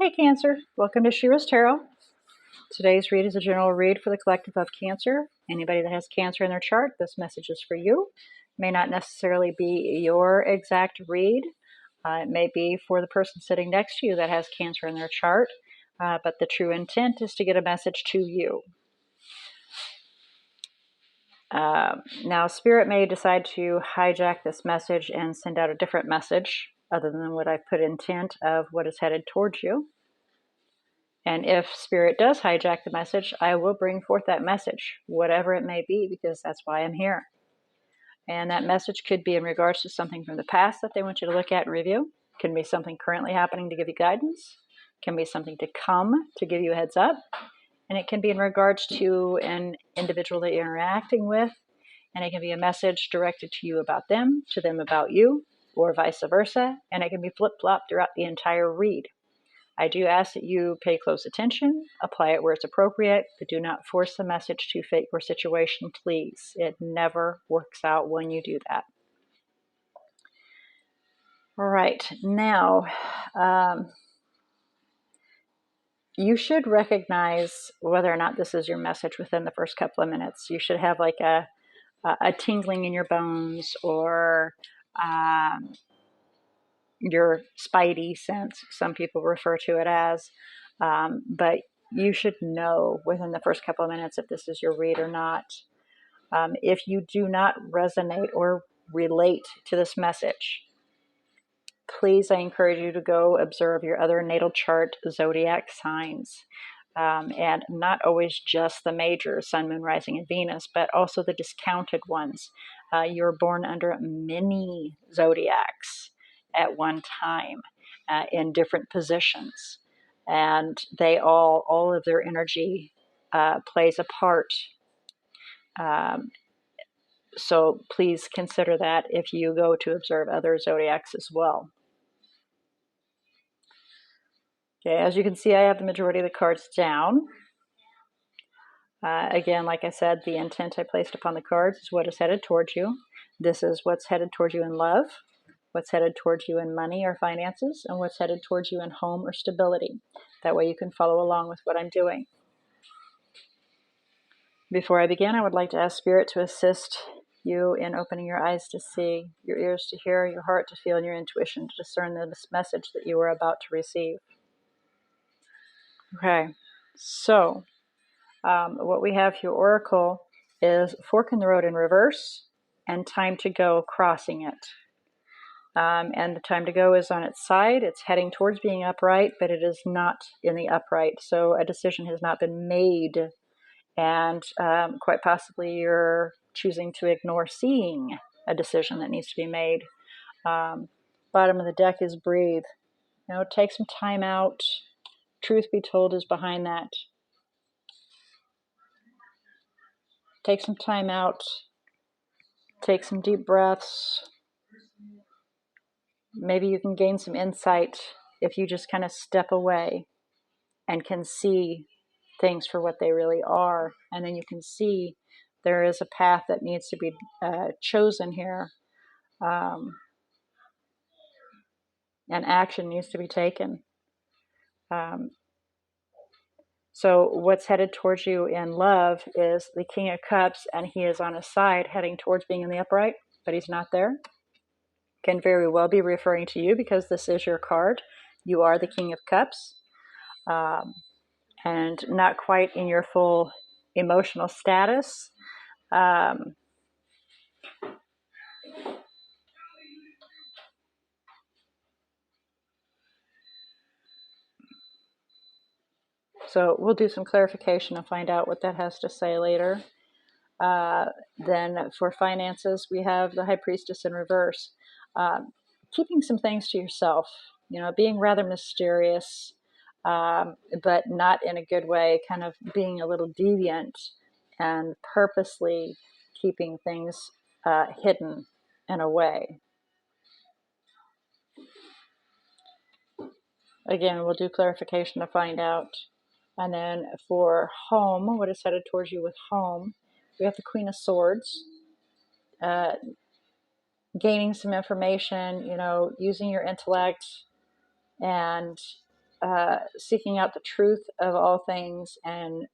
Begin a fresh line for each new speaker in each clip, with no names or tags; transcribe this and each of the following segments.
Hey Cancer, welcome to She-ruhz Tarot. Today's read is a general read for the collective of Cancer. Anybody that has Cancer in their chart, this message is for you. May not necessarily be your exact read. It may be for the person sitting next to you that has Cancer in their chart, but the true intent is to get a message to you. Now, Spirit may decide to hijack this message and send out a different message other than what I've put intent of what is headed towards you. And if Spirit does hijack the message, I will bring forth that message, whatever it may be, because that's why I'm here. And that message could be in regards to something from the past that they want you to look at and review. It can be something currently happening to give you guidance. It can be something to come to give you a heads up. And it can be in regards to an individual that you're interacting with. And it can be a message directed to you about them, to them about you, or vice versa. And it can be flip-flopped throughout the entire read. I do ask that you pay close attention, apply it where it's appropriate, but do not force the message to fit your situation, please. It never works out when you do that. All right, now, you should recognize whether or not this is your message within the first couple of minutes. You should have like a tingling in your bones or your spidey sense, some people refer to it as, but you should know within the first couple of minutes if this is your read or not. If you do not resonate or relate to this message, please, I encourage you to go observe your other natal chart zodiac signs. And not always just the major, Sun, Moon, Rising, and Venus, but also the discounted ones. You're born under many zodiacs at one time in different positions. And they all of their energy plays a part. So please consider that if you go to observe other zodiacs as well. Okay, as you can see, I have the majority of the cards down. Again, like I said, the intent I placed upon the cards is what is headed towards you. This is what's headed towards you in love, what's headed towards you in money or finances, and what's headed towards you in home or stability. That way you can follow along with what I'm doing. Before I begin, I would like to ask Spirit to assist you in opening your eyes to see, your ears to hear, your heart to feel, and your intuition to discern this message that you are about to receive. Okay, so what we have here, Oracle, is fork in the road in reverse and time to go crossing it. And the time to go is on its side. It's heading towards being upright, but it is not in the upright. So a decision has not been made. And quite possibly you're choosing to ignore seeing a decision that needs to be made. Bottom of the deck is breathe. Take some time out. Truth be told is behind that. Take some time out. Take some deep breaths. Maybe you can gain some insight if you just kind of step away and can see things for what they really are. And then you can see there is a path that needs to be chosen here. And action needs to be taken. So what's headed towards you in love is the King of Cups, and he is on his side heading towards being in the upright, but he's not there. Can very well be referring to you because this is your card. You are the King of Cups, and not quite in your full emotional status. So we'll do some clarification and find out what that has to say later. Then for finances, we have the High Priestess in reverse. Keeping some things to yourself, being rather mysterious, but not in a good way, kind of being a little deviant and purposely keeping things hidden in a way. Again, we'll do clarification to find out. And then for home, what is headed towards you with home, we have the Queen of Swords. Gaining some information, using your intellect and seeking out the truth of all things and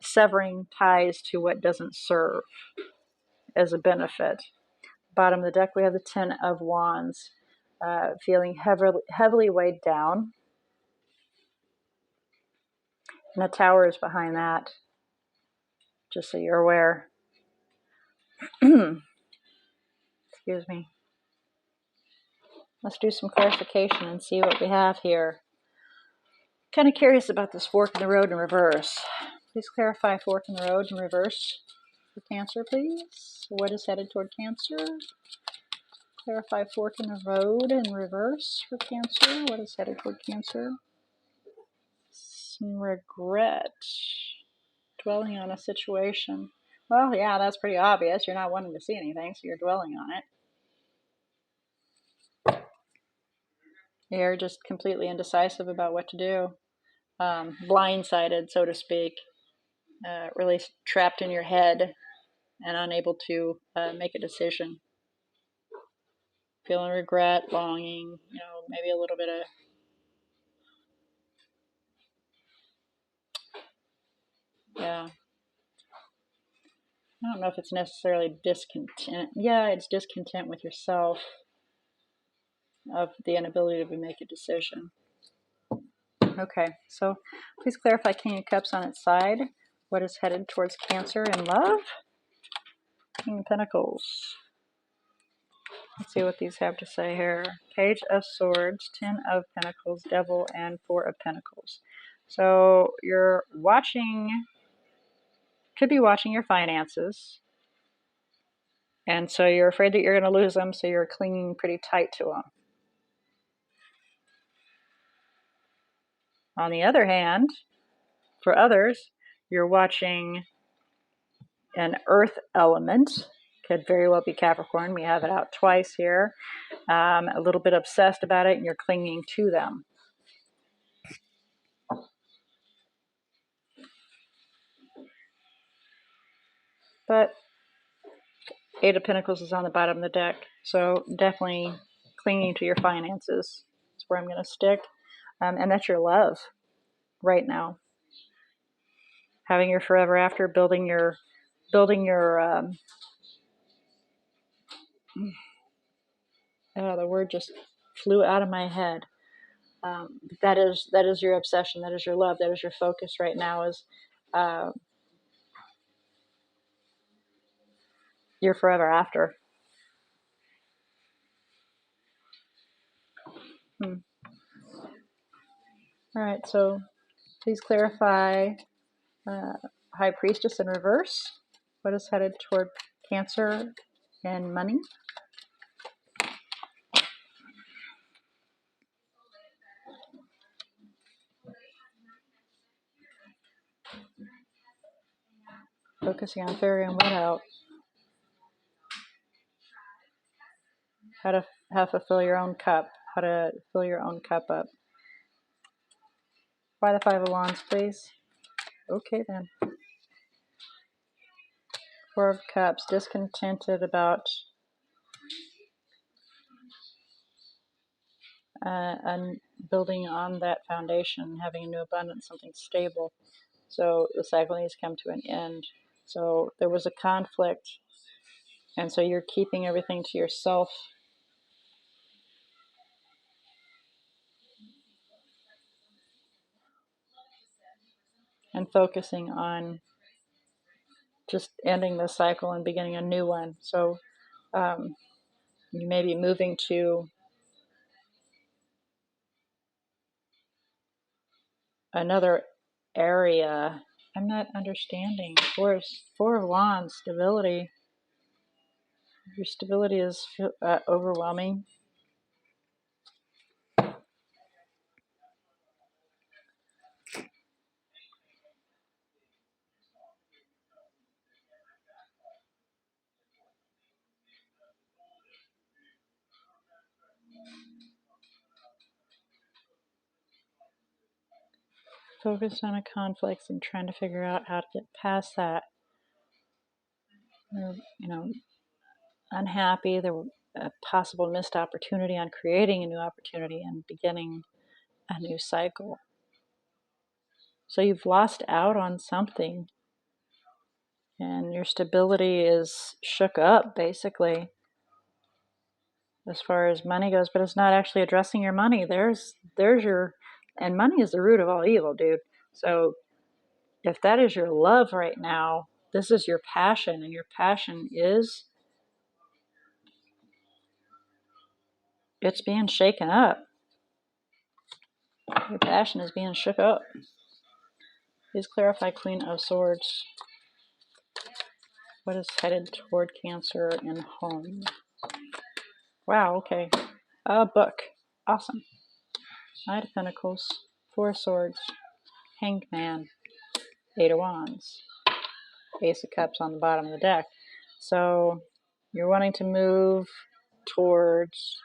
severing ties to what doesn't serve as a benefit. Bottom of the deck, we have the Ten of Wands, feeling heavily weighed down. And the Tower is behind that, just so you're aware. Excuse me. Let's do some clarification and see what we have here. Kind of curious about this fork in the road in reverse. Please clarify fork in the road in reverse for Cancer, please. What is headed toward Cancer? Clarify fork in the road in reverse for Cancer. What is headed toward Cancer? Some regret. Dwelling on a situation. Well, yeah, that's pretty obvious. You're not wanting to see anything, so you're dwelling on it. You're just completely indecisive about what to do. Blindsided, so to speak. Really trapped in your head and unable to make a decision. Feeling regret, longing, maybe a little bit of I don't know if it's necessarily discontent. Yeah, it's discontent with yourself of the inability to make a decision. Okay, so please clarify King of Cups on its side. What is headed towards Cancer in love? King of Pentacles. Let's see what these have to say here. Page of Swords, Ten of Pentacles, Devil, and Four of Pentacles. So you're could be watching your finances. And so you're afraid that you're going to lose them, so you're clinging pretty tight to them. On the other hand, for others, you're watching an earth element. Could very well be Capricorn. We have it out twice here. A little bit obsessed about it, and you're clinging to them. But Eight of Pentacles is on the bottom of the deck, so definitely clinging to your finances is where I'm going to stick. And that's your love right now. Having your forever after, building your the word just flew out of my head. That is your obsession. That is your love. That is your focus right now. Is your forever after. All right. So please clarify High Priestess in reverse. What is headed toward Cancer and money? Focusing on fairy and what out? How to fill your own cup. How to fill your own cup up. Why the Five of Wands, please? Okay then. Four of Cups. Discontented about and building on that foundation, having a new abundance, something stable. So the cycle needs to come to an end. So there was a conflict, and so you're keeping everything to yourself. And focusing on just ending the cycle and beginning a new one. So you may be moving to another area. I'm not understanding. Four of Wands, stability. Your stability is overwhelming. Focused on a conflict and trying to figure out how to get past that. Unhappy. There was a possible missed opportunity on creating a new opportunity and beginning a new cycle. So you've lost out on something, and your stability is shook up, basically, as far as money goes, but it's not actually addressing your money. There's your, and money is the root of all evil, dude. So if that is your love right now, this is your passion, and your passion is, it's being shaken up. Your passion is being shook up. Please clarify, Queen of Swords. What is headed toward Cancer in home? Wow, okay. A book. Awesome. Knight of Pentacles, Four of Swords, Hanged Man, Eight of Wands, Ace of Cups on the bottom of the deck. So you're wanting to move towards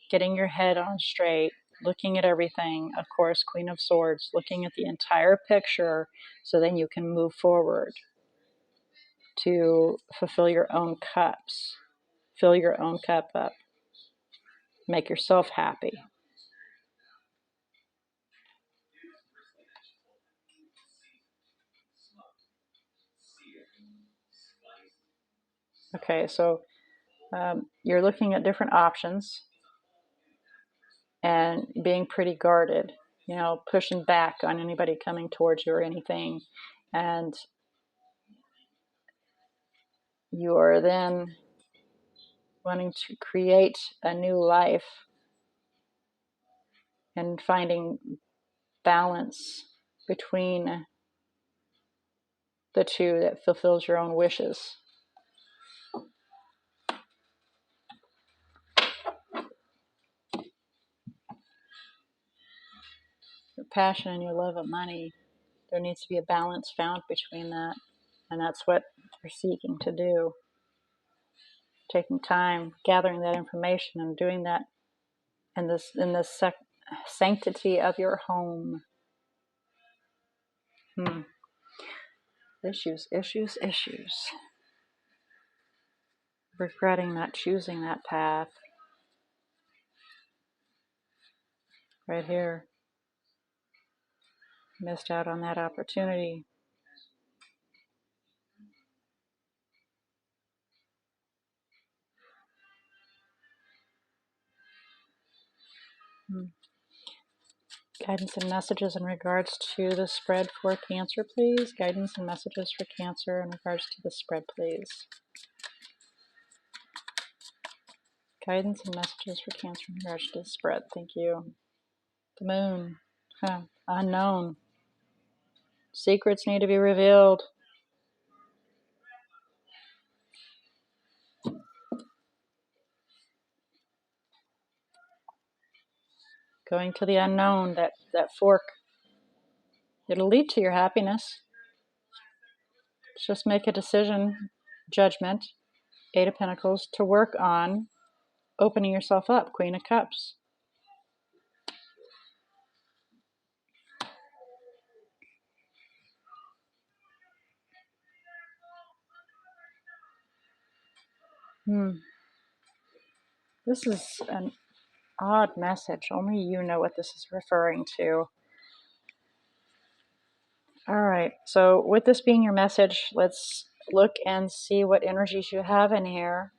getting your head on straight, looking at everything. Of course, Queen of Swords, looking at the entire picture so then you can move forward to fulfill your own cups. Fill your own cup up. Make yourself happy. Okay, so you're looking at different options and being pretty guarded, you know, pushing back on anybody coming towards you or anything. And you are then wanting to create a new life and finding balance between the two that fulfills your own wishes. Your passion and your love of money, there needs to be a balance found between that. And that's what you're seeking to do. Taking time, gathering that information, and doing that in this sanctity of your home. Issues. Regretting not choosing that path. Right here. Missed out on that opportunity. Guidance and messages in regards to the spread for Cancer, please. Guidance and messages for Cancer in regards to the spread, please. Guidance and messages for Cancer in regards to the spread. Thank you. The moon. Unknown. Secrets need to be revealed. Going to the unknown, that fork. It'll lead to your happiness. Just make a decision, judgment, Eight of Pentacles, to work on opening yourself up, Queen of Cups. This is an odd message. Only you know what this is referring to. All right, so with this being your message, let's look and see what energies you have in here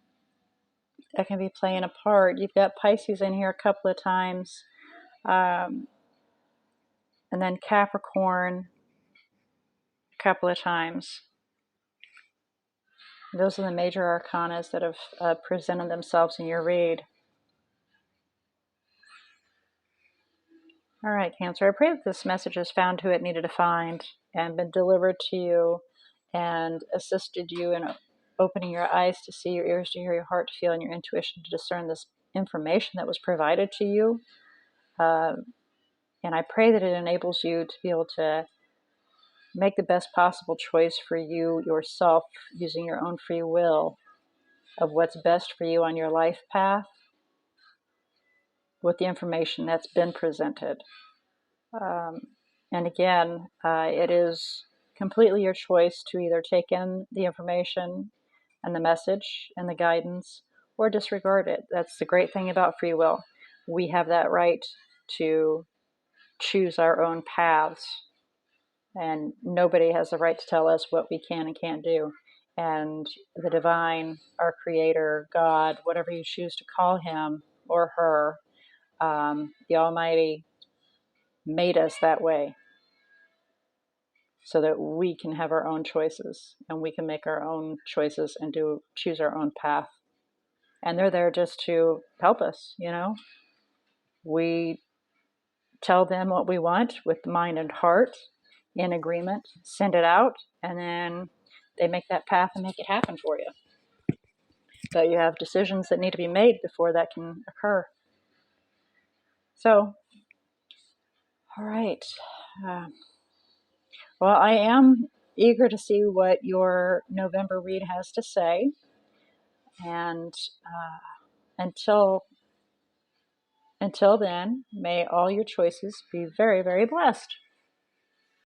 that can be playing a part. You've got Pisces in here a couple of times, and then Capricorn a couple of times. Those are the major arcanas that have presented themselves in your read. All right, Cancer, I pray that this message has found who it needed to find and been delivered to you and assisted you in opening your eyes to see, your ears to hear, your heart to feel, and your intuition to discern this information that was provided to you. And I pray that it enables you to be able to make the best possible choice for you yourself using your own free will of what's best for you on your life path with the information that's been presented. And again, it is completely your choice to either take in the information and the message and the guidance or disregard it. That's the great thing about free will. We have that right to choose our own paths. And nobody has the right to tell us what we can and can't do. And the divine, our creator, God, whatever you choose to call him or her, the Almighty made us that way so that we can have our own choices and we can make our own choices and choose our own path. And they're there just to help us, you know. We tell them what we want with mind and heart in agreement, send it out, and then they make that path and make it happen for you. But you have decisions that need to be made before that can occur. So, all right. Well, I am eager to see what your November read has to say. And until then, may all your choices be very, very blessed.